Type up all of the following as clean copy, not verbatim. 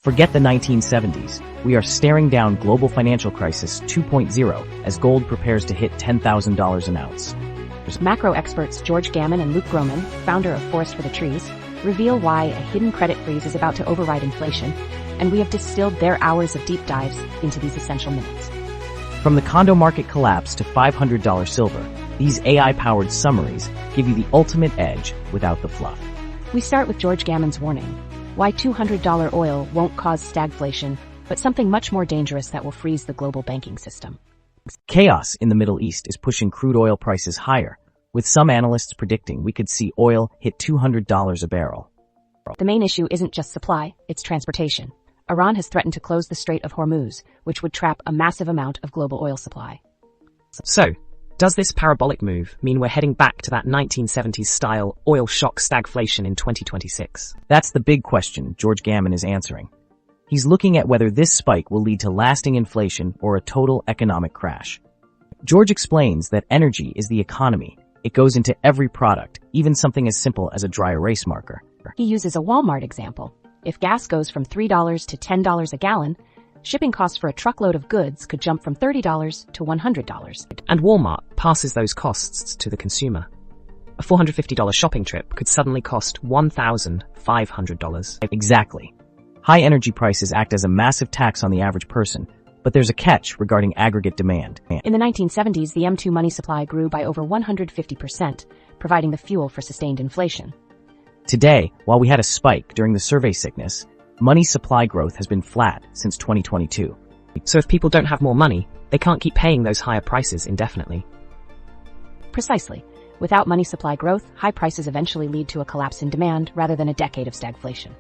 Forget the 1970s. We are staring down global financial crisis 2.0 as gold prepares to hit $10,000 an ounce. Macro experts George Gammon and Luke Gromen, founder of Forest for the Trees, reveal why a hidden credit freeze is about to override inflation, and we have distilled their hours of deep dives into these essential minutes. From the condo market collapse to $500 silver, these AI-powered summaries give you the ultimate edge without the fluff. We start with George Gammon's warning: why $200 oil won't cause stagflation, but something much more dangerous that will freeze the global banking system. Chaos in the Middle East is pushing crude oil prices higher, with some analysts predicting we could see oil hit $200 a barrel. The main issue isn't just supply, it's transportation. Iran has threatened to close the Strait of Hormuz, which would trap a massive amount of global oil supply. So, does this parabolic move mean we're heading back to that 1970s-style oil shock stagflation in 2026? That's the big question George Gammon is answering. He's looking at whether this spike will lead to lasting inflation or a total economic crash. George explains that energy is the economy. It goes into every product, even something as simple as a dry erase marker. He uses a Walmart example. If gas goes from $3 to $10 a gallon, shipping costs for a truckload of goods could jump from $30 to $100. And Walmart passes those costs to the consumer. A $450 shopping trip could suddenly cost $1,500. Exactly. High energy prices act as a massive tax on the average person, but there's a catch regarding aggregate demand. In the 1970s, the M2 money supply grew by over 150%, providing the fuel for sustained inflation. Today, while we had a spike during the survey sickness, money supply growth has been flat since 2022. So if people don't have more money, they can't keep paying those higher prices indefinitely. Precisely. Without money supply growth, high prices eventually lead to a collapse in demand rather than a decade of stagflation.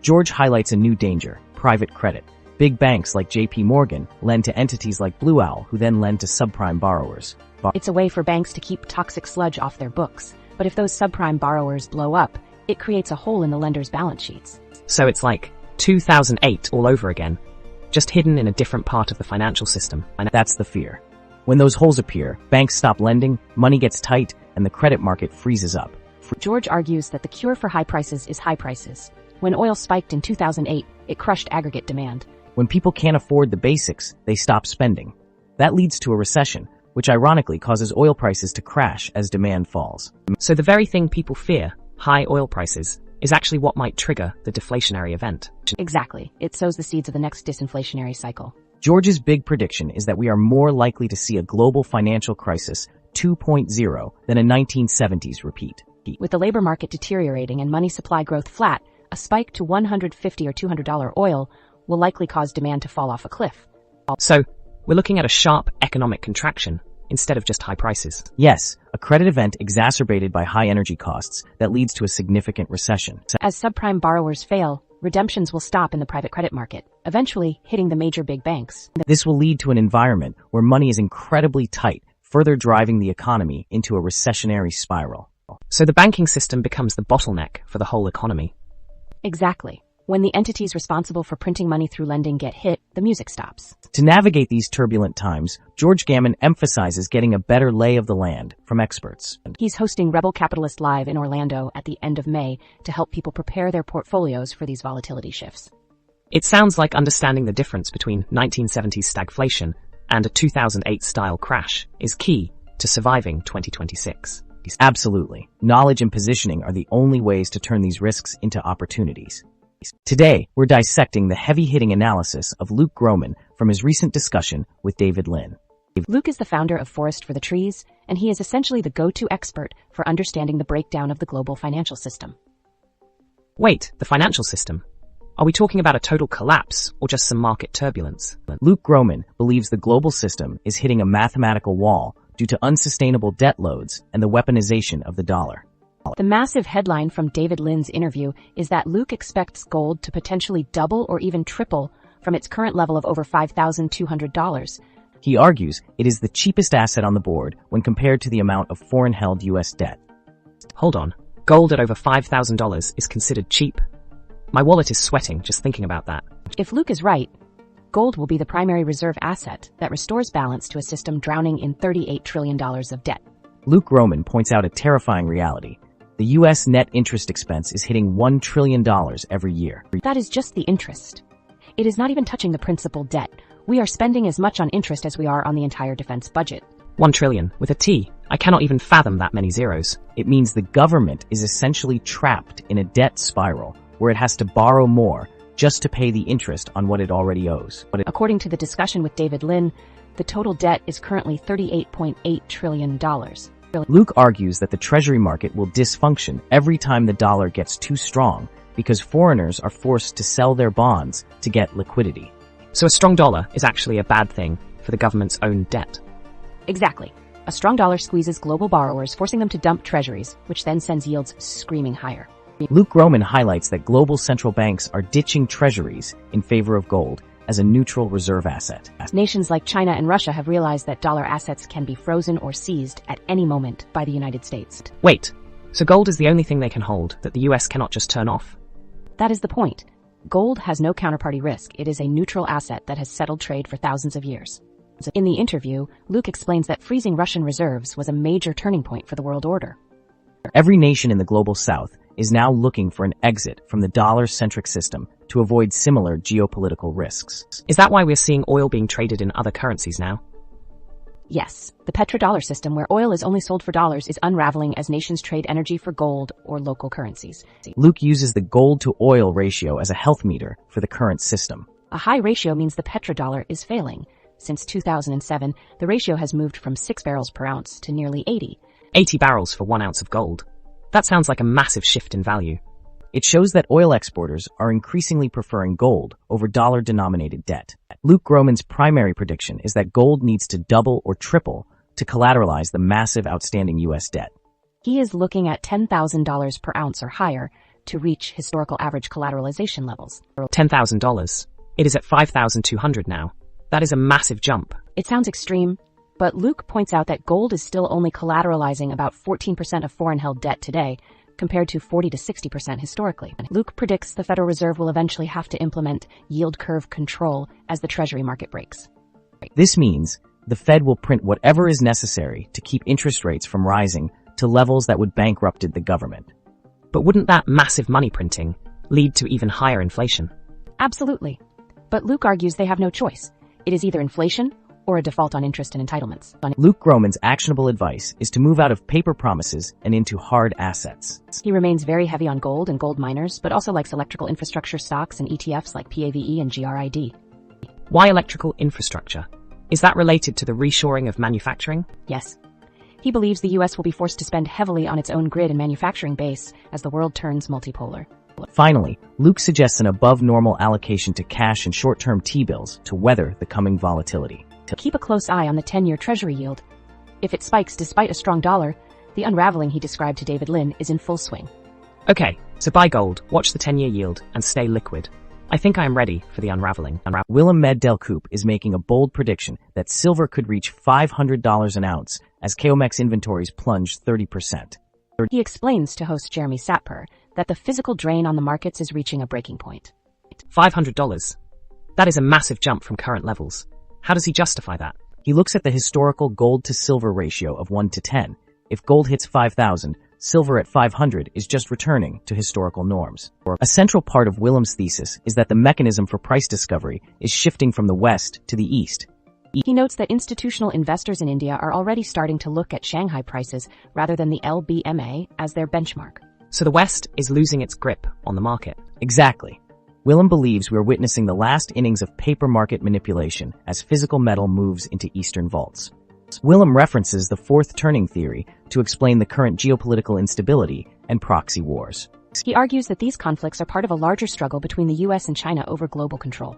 George highlights a new danger: private credit. Big banks like JP Morgan lend to entities like Blue Owl, who then lend to subprime borrowers. It's a way for banks to keep toxic sludge off their books, but if those subprime borrowers blow up, it creates a hole in the lender's balance sheets. So it's like 2008 all over again, just hidden in a different part of the financial system. That's the fear. When those holes appear, banks stop lending, money gets tight, and the credit market freezes up. George argues that the cure for high prices is high prices. When oil spiked in 2008, it crushed aggregate demand. When people can't afford the basics, they stop spending. That leads to a recession, which ironically causes oil prices to crash as demand falls. So the very thing people fear, high oil prices, is actually what might trigger the deflationary event. Exactly. It sows the seeds of the next disinflationary cycle. George's big prediction is that we are more likely to see a global financial crisis 2.0 than a 1970s repeat. With the labor market deteriorating and money supply growth flat, a spike to $150 or $200 oil will likely cause demand to fall off a cliff. So, we're looking at a sharp economic contraction instead of just high prices. Yes, a credit event exacerbated by high energy costs that leads to a significant recession. As subprime borrowers fail, redemptions will stop in the private credit market, eventually hitting the major big banks. This will lead to an environment where money is incredibly tight, further driving the economy into a recessionary spiral. So the banking system becomes the bottleneck for the whole economy. Exactly. When the entities responsible for printing money through lending get hit, the music stops. To navigate these turbulent times, George Gammon emphasizes getting a better lay of the land from experts. He's hosting Rebel Capitalist Live in Orlando at the end of May to help people prepare their portfolios for these volatility shifts. It sounds like understanding the difference between 1970s stagflation and a 2008-style crash is key to surviving 2026. Absolutely. Knowledge and positioning are the only ways to turn these risks into opportunities. Today, we're dissecting the heavy-hitting analysis of Luke Gromen from his recent discussion with David Lin. Luke is the founder of Forest for the Trees, and he is essentially the go-to expert for understanding the breakdown of the global financial system. Wait, the financial system? Are we talking about a total collapse or just some market turbulence? Luke Gromen believes the global system is hitting a mathematical wall due to unsustainable debt loads and the weaponization of the dollar. The massive headline from David Lin's interview is that Luke expects gold to potentially double or even triple from its current level of over $5,200. He argues it is the cheapest asset on the board when compared to the amount of foreign-held U.S. debt. Hold on. Gold at over $5,000 is considered cheap? My wallet is sweating just thinking about that. If Luke is right, gold will be the primary reserve asset that restores balance to a system drowning in $38 trillion of debt. Luke Gromen points out a terrifying reality. The U.S. net interest expense is hitting $1 trillion every year. That is just the interest. It is not even touching the principal debt. We are spending as much on interest as we are on the entire defense budget. 1 trillion, with a T. I cannot even fathom that many zeros. It means the government is essentially trapped in a debt spiral where it has to borrow more just to pay the interest on what it already owes. According to the discussion with David Lin, the total debt is currently $38.8 trillion. Luke argues that the treasury market will dysfunction every time the dollar gets too strong because foreigners are forced to sell their bonds to get liquidity. So a strong dollar is actually a bad thing for the government's own debt. Exactly. A strong dollar squeezes global borrowers, forcing them to dump treasuries, which then sends yields screaming higher. Luke Gromen highlights that global central banks are ditching treasuries in favor of gold as a neutral reserve asset. Nations like China and Russia have realized that dollar assets can be frozen or seized at any moment by the United States. Wait, so gold is the only thing they can hold that the US cannot just turn off? That is the point. Gold has no counterparty risk. It is a neutral asset that has settled trade for thousands of years. In the interview, Luke explains that freezing Russian reserves was a major turning point for the world order. Every nation in the global south is now looking for an exit from the dollar-centric system to avoid similar geopolitical risks. Is that why we're seeing oil being traded in other currencies now? Yes, the petrodollar system where oil is only sold for dollars is unraveling as nations trade energy for gold or local currencies. Luke uses the gold to oil ratio as a health meter for the current system. A high ratio means the petrodollar is failing. Since 2007, the ratio has moved from 6 barrels per ounce to nearly 80. 80 barrels for 1 ounce of gold. That sounds like a massive shift in value. It shows that oil exporters are increasingly preferring gold over dollar-denominated debt. Luke Gromen's primary prediction is that gold needs to double or triple to collateralize the massive outstanding U.S. debt. He is looking at $10,000 per ounce or higher to reach historical average collateralization levels. $10,000. It is at $5,200 now. That is a massive jump. It sounds extreme, but Luke points out that gold is still only collateralizing about 14% of foreign-held debt today, compared to 40 to 60% historically. Luke predicts the Federal Reserve will eventually have to implement yield curve control as the Treasury market breaks. This means the Fed will print whatever is necessary to keep interest rates from rising to levels that would bankrupted the government. But wouldn't that massive money printing lead to even higher inflation? Absolutely. But Luke argues they have no choice. It is either inflation or a default on interest and entitlements. Luke Gromen's actionable advice is to move out of paper promises and into hard assets. He remains very heavy on gold and gold miners, but also likes electrical infrastructure stocks and ETFs like PAVE and GRID. Why electrical infrastructure? Is that related to the reshoring of manufacturing? Yes. He believes the US will be forced to spend heavily on its own grid and manufacturing base as the world turns multipolar. Finally, Luke suggests an above-normal allocation to cash and short-term T-bills to weather the coming volatility. Keep a close eye on the 10-year Treasury yield. If it spikes despite a strong dollar, the unraveling he described to David Lin is in full swing. Okay, so buy gold, watch the 10-year yield, and stay liquid. I think I am ready for the unraveling. Willem Middelkoop is making a bold prediction that silver could reach $500 an ounce as COMEX inventories plunge 30%. He explains to host Jeremy Satper that the physical drain on the markets is reaching a breaking point. $500? That is a massive jump from current levels. How does he justify that? He looks at the historical gold to silver ratio of 1 to 10. If gold hits 5,000, silver at 500 is just returning to historical norms. A central part of Willem's thesis is that the mechanism for price discovery is shifting from the west to the east. He notes that institutional investors in India are already starting to look at Shanghai prices rather than the LBMA as their benchmark. So the West is losing its grip on the market. Exactly. Willem believes we're witnessing the last innings of paper market manipulation as physical metal moves into Eastern vaults. Willem references the fourth turning theory to explain the current geopolitical instability and proxy wars. He argues that these conflicts are part of a larger struggle between the US and China over global control.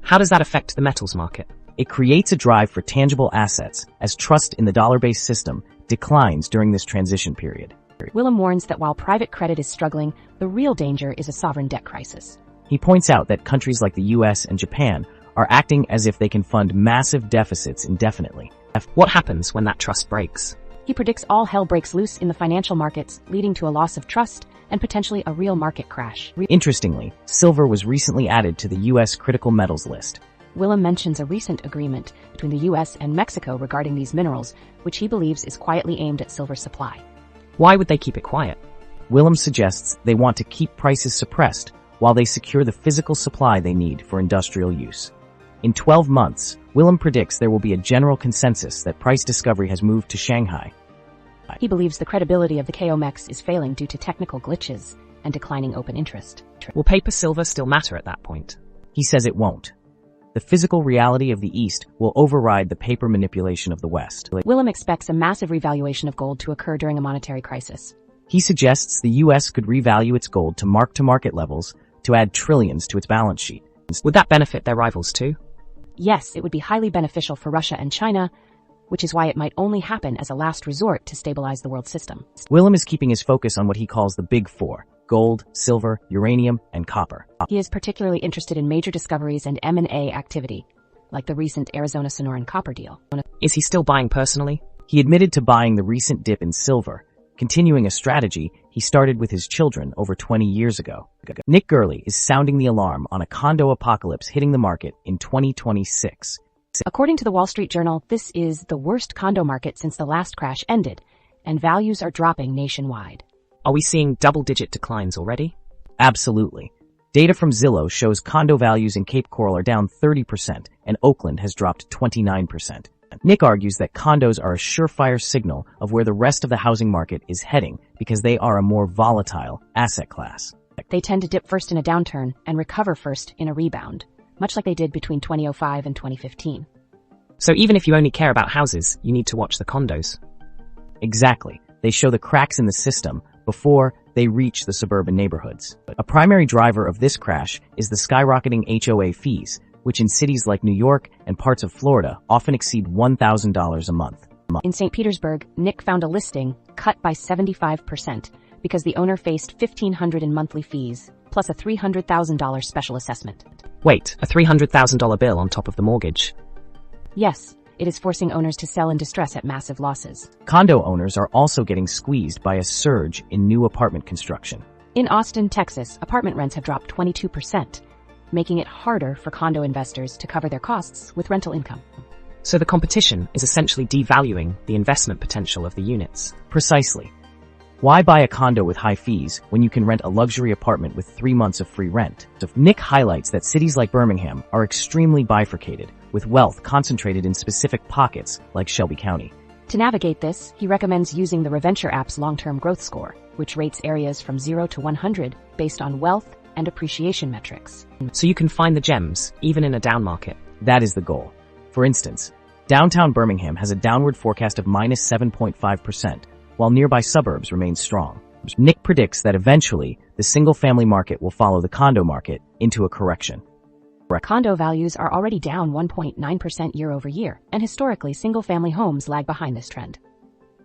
How does that affect the metals market? It creates a drive for tangible assets as trust in the dollar-based system declines during this transition period. Willem warns that while private credit is struggling, the real danger is a sovereign debt crisis. He points out that countries like the US and Japan are acting as if they can fund massive deficits indefinitely. What happens when that trust breaks? He predicts all hell breaks loose in the financial markets, leading to a loss of trust and potentially a real market crash. Interestingly, silver was recently added to the US critical metals list. Willem mentions a recent agreement between the US and Mexico regarding these minerals, which he believes is quietly aimed at silver supply. Why would they keep it quiet? Willem suggests they want to keep prices suppressed while they secure the physical supply they need for industrial use. In 12 months, Willem predicts there will be a general consensus that price discovery has moved to Shanghai. He believes the credibility of the COMEX is failing due to technical glitches and declining open interest. Will paper silver still matter at that point? He says it won't. The physical reality of the East will override the paper manipulation of the West. Willem expects a massive revaluation of gold to occur during a monetary crisis. He suggests the U.S. could revalue its gold to mark-to-market levels to add trillions to its balance sheet. Would that benefit their rivals too? Yes, it would be highly beneficial for Russia and China, which is why it might only happen as a last resort to stabilize the world system. Willem is keeping his focus on what he calls the Big Four: gold, silver, uranium, and copper. He is particularly interested in major discoveries and M&A activity, like the recent Arizona-Sonoran copper deal. Is he still buying personally? He admitted to buying the recent dip in silver, continuing a strategy he started with his children over 20 years ago. Nick Gerli is sounding the alarm on a condo apocalypse hitting the market in 2026. According to the Wall Street Journal, this is the worst condo market since the last crash ended, and values are dropping nationwide. Are we seeing double-digit declines already? Absolutely. Data from Zillow shows condo values in Cape Coral are down 30%, and Oakland has dropped 29%. Nick argues that condos are a surefire signal of where the rest of the housing market is heading because they are a more volatile asset class. They tend to dip first in a downturn and recover first in a rebound, much like they did between 2005 and 2015. So even if you only care about houses, you need to watch the condos. Exactly. They show the cracks in the system before they reach the suburban neighborhoods. A primary driver of this crash is the skyrocketing HOA fees, which in cities like New York and parts of Florida often exceed $1,000 a month. In St. Petersburg, Nick found a listing cut by 75% because the owner faced $1,500 in monthly fees, plus a $300,000 special assessment. Wait, a $300,000 bill on top of the mortgage? Yes, it is forcing owners to sell in distress at massive losses. Condo owners are also getting squeezed by a surge in new apartment construction. In Austin, Texas, apartment rents have dropped 22%, making it harder for condo investors to cover their costs with rental income. So the competition is essentially devaluing the investment potential of the units. Precisely. Why buy a condo with high fees when you can rent a luxury apartment with 3 months of free rent? Nick highlights that cities like Birmingham are extremely bifurcated, with wealth concentrated in specific pockets like Shelby County. To navigate this, he recommends using the Reventure app's long-term growth score, which rates areas from 0 to 100 based on wealth and appreciation metrics. So you can find the gems, even in a down market. That is the goal. For instance, downtown Birmingham has a downward forecast of minus 7.5%, while nearby suburbs remain strong. Nick predicts that eventually, the single-family market will follow the condo market into a correction. Condo values are already down 1.9% year over year, and historically, single-family homes lag behind this trend.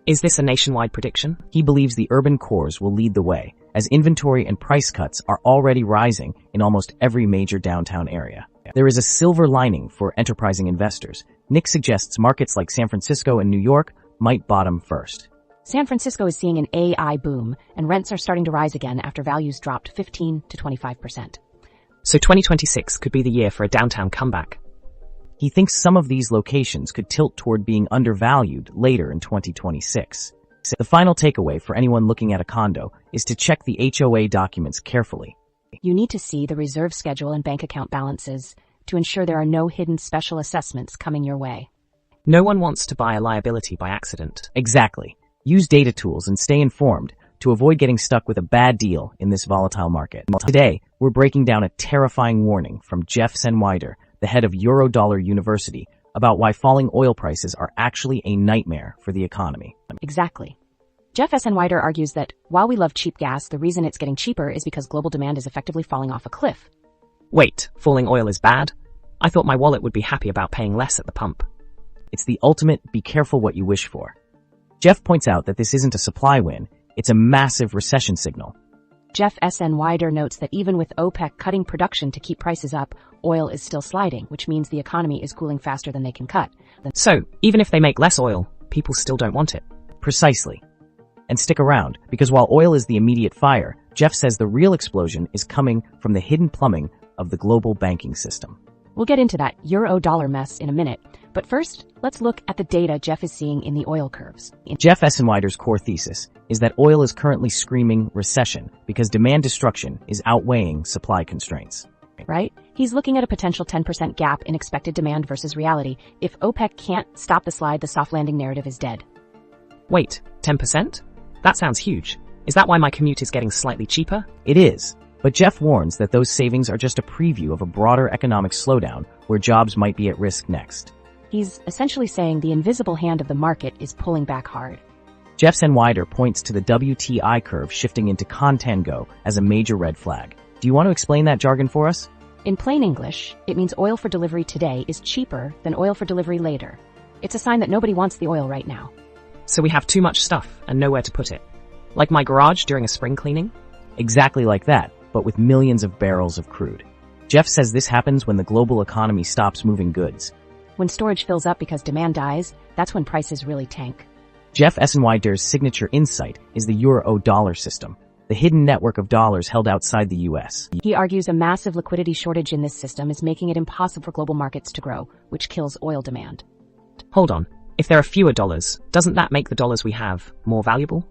Is this a nationwide prediction? He believes the urban cores will lead the way, as inventory and price cuts are already rising in almost every major downtown area. There is a silver lining for enterprising investors. Nick suggests markets like San Francisco and New York might bottom first. San Francisco is seeing an AI boom, and rents are starting to rise again after values dropped 15 to 25%. So 2026 could be the year for a downtown comeback. He thinks some of these locations could tilt toward being undervalued later in 2026. The final takeaway for anyone looking at a condo is to check the HOA documents carefully. You need to see the reserve schedule and bank account balances to ensure there are no hidden special assessments coming your way. No one wants to buy a liability by accident. Exactly. Use data tools and stay informed to avoid getting stuck with a bad deal in this volatile market. Today, we're breaking down a terrifying warning from Jeff Snider, the head of Eurodollar University, about why falling oil prices are actually a nightmare for the economy. Exactly. Jeff Snider argues that while we love cheap gas, the reason it's getting cheaper is because global demand is effectively falling off a cliff. Wait, falling oil is bad? I thought my wallet would be happy about paying less at the pump. It's the ultimate be careful what you wish for. Jeff points out that this isn't a supply win, it's a massive recession signal. Jeff Snider notes that even with OPEC cutting production to keep prices up, oil is still sliding, which means the economy is cooling faster than they can cut. So, even if they make less oil, people still don't want it. Precisely. And stick around, because while oil is the immediate fire, Jeff says the real explosion is coming from the hidden plumbing of the global banking system. We'll get into that euro-dollar mess in a minute, But first, let's look at the data Jeff is seeing in the oil curves. Jeff Snider's core thesis is that oil is currently screaming recession because demand destruction is outweighing supply constraints. Right? He's looking at a potential 10% gap in expected demand versus reality. If OPEC can't stop the slide, the soft landing narrative is dead. Wait, 10%? That sounds huge. Is that why my commute is getting slightly cheaper? It is, but Jeff warns that those savings are just a preview of a broader economic slowdown where jobs might be at risk next. He's essentially saying the invisible hand of the market is pulling back hard. Jeff Snider points to the WTI curve shifting into contango as a major red flag. Do you want to explain that jargon for us? In plain English, it means oil for delivery today is cheaper than oil for delivery later. It's a sign that nobody wants the oil right now. So we have too much stuff and nowhere to put it. Like my garage during a spring cleaning? Exactly like that, but with millions of barrels of crude. Jeff says this happens when the global economy stops moving goods. When storage fills up because demand dies, that's when prices really tank. Jeff Snider's signature insight is the euro-dollar system, the hidden network of dollars held outside the US. He argues a massive liquidity shortage in this system is making it impossible for global markets to grow, which kills oil demand. Hold on. If there are fewer dollars, doesn't that make the dollars we have more valuable?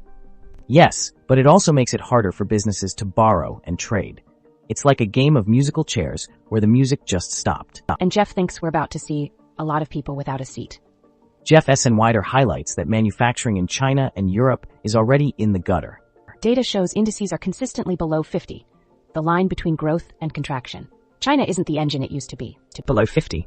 Yes, but it also makes it harder for businesses to borrow and trade. It's like a game of musical chairs where the music just stopped. And Jeff thinks we're about to see a lot of people without a seat. Jeff Snider highlights that manufacturing in China and Europe is already in the gutter. Data shows indices are consistently below 50, the line between growth and contraction. China isn't the engine it used to be. Below 50.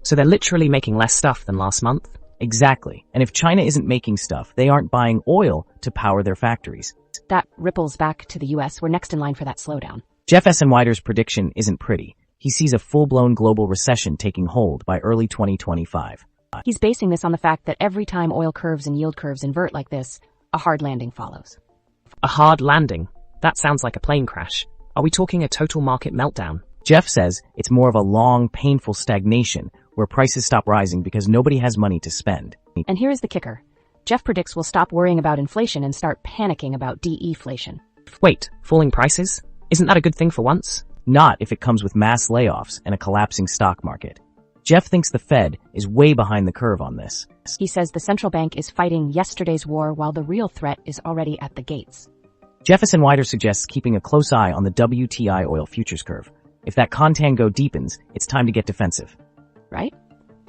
So they're literally making less stuff than last month? Exactly. And if China isn't making stuff, they aren't buying oil to power their factories. That ripples back to the US. We're next in line for that slowdown. Jeff Snider's prediction isn't pretty. He sees a full-blown global recession taking hold by early 2025. He's basing this on the fact that every time oil curves and yield curves invert like this, a hard landing follows. A hard landing? That sounds like a plane crash. Are we talking a total market meltdown? Jeff says it's more of a long, painful stagnation where prices stop rising because nobody has money to spend. And here is the kicker. Jeff predicts we'll stop worrying about inflation and start panicking about deflation. Wait, falling prices? Isn't that a good thing for once? Not if it comes with mass layoffs and a collapsing stock market. Jeff thinks the Fed is way behind the curve on this. He says the central bank is fighting yesterday's war while the real threat is already at the gates. Jeff Snider suggests keeping a close eye on the WTI oil futures curve. If that contango deepens, it's time to get defensive. Right?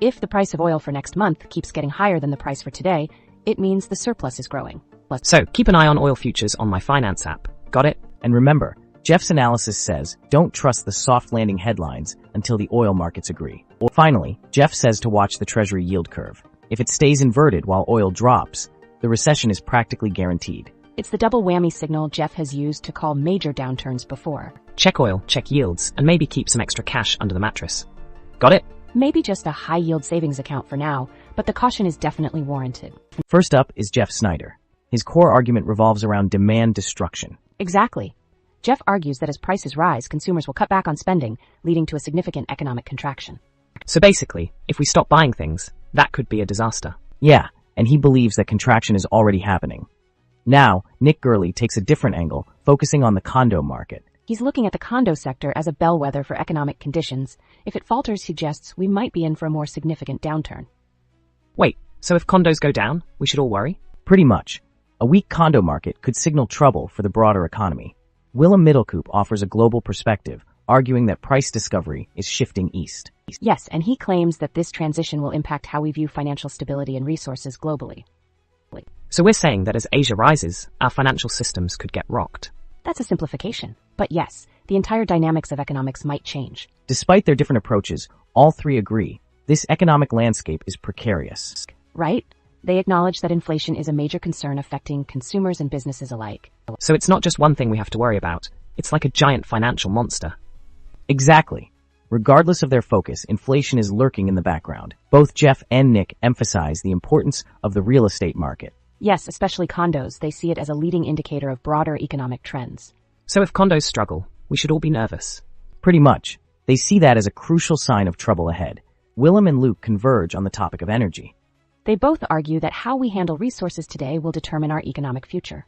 If the price of oil for next month keeps getting higher than the price for today, it means the surplus is growing. So keep an eye on oil futures on my finance app. Got it? And remember, Jeff's analysis says don't trust the soft landing headlines until the oil markets agree. Finally, Jeff says to watch the Treasury yield curve. If it stays inverted while oil drops, the recession is practically guaranteed. It's the double whammy signal Jeff has used to call major downturns before. Check oil, check yields, and maybe keep some extra cash under the mattress. Got it? Maybe just a high-yield savings account for now, but the caution is definitely warranted. First up is Jeff Snider. His core argument revolves around demand destruction. Exactly. Jeff argues that as prices rise, consumers will cut back on spending, leading to a significant economic contraction. So basically, if we stop buying things, that could be a disaster. Yeah, and he believes that contraction is already happening. Now, Nick Gerli takes a different angle, focusing on the condo market. He's looking at the condo sector as a bellwether for economic conditions. If it falters, he suggests we might be in for a more significant downturn. Wait, so if condos go down, we should all worry? Pretty much. A weak condo market could signal trouble for the broader economy. Willem Middelkoop offers a global perspective, arguing that price discovery is shifting east. Yes, and he claims that this transition will impact how we view financial stability and resources globally. So we're saying that as Asia rises, our financial systems could get rocked. That's a simplification. But yes, the entire dynamics of economics might change. Despite their different approaches, all three agree this economic landscape is precarious. Right? They acknowledge that inflation is a major concern affecting consumers and businesses alike. So it's not just one thing we have to worry about. It's like a giant financial monster. Exactly. Regardless of their focus, inflation is lurking in the background. Both Jeff and Nick emphasize the importance of the real estate market. Yes, especially condos. They see it as a leading indicator of broader economic trends. So if condos struggle, we should all be nervous. Pretty much. They see that as a crucial sign of trouble ahead. Willem and Luke converge on the topic of energy. They both argue that how we handle resources today will determine our economic future.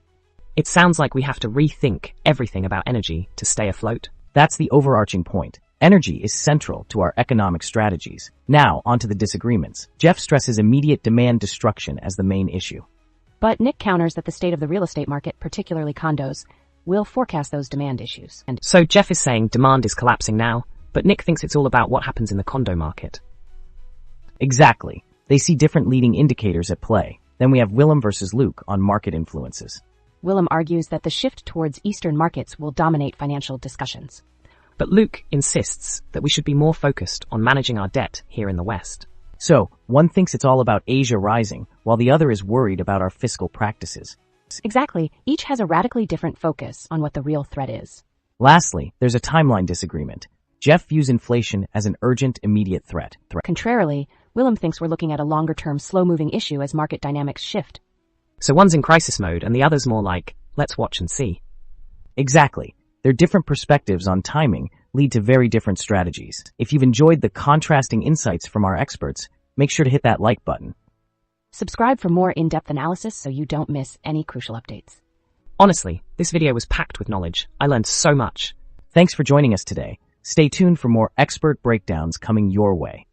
It sounds like we have to rethink everything about energy to stay afloat. That's the overarching point. Energy is central to our economic strategies. Now, onto the disagreements. Jeff stresses immediate demand destruction as the main issue. But Nick counters that the state of the real estate market, particularly condos, will forecast those demand issues. And So Jeff is saying demand is collapsing now, but Nick thinks it's all about what happens in the condo market. Exactly. They see different leading indicators at play. Then we have Willem versus Luke on market influences. Willem argues that the shift towards Eastern markets will dominate financial discussions. But Luke insists that we should be more focused on managing our debt here in the West. So, one thinks it's all about Asia rising, while the other is worried about our fiscal practices. Exactly. Each has a radically different focus on what the real threat is. Lastly, there's a timeline disagreement. Jeff views inflation as an urgent, immediate threat. Contrarily, Willem thinks we're looking at a longer-term, slow-moving issue as market dynamics shift. So one's in crisis mode and the other's more like, let's watch and see. Exactly. Their different perspectives on timing lead to very different strategies. If you've enjoyed the contrasting insights from our experts, make sure to hit that like button. Subscribe for more in-depth analysis so you don't miss any crucial updates. Honestly, this video was packed with knowledge. I learned so much. Thanks for joining us today. Stay tuned for more expert breakdowns coming your way.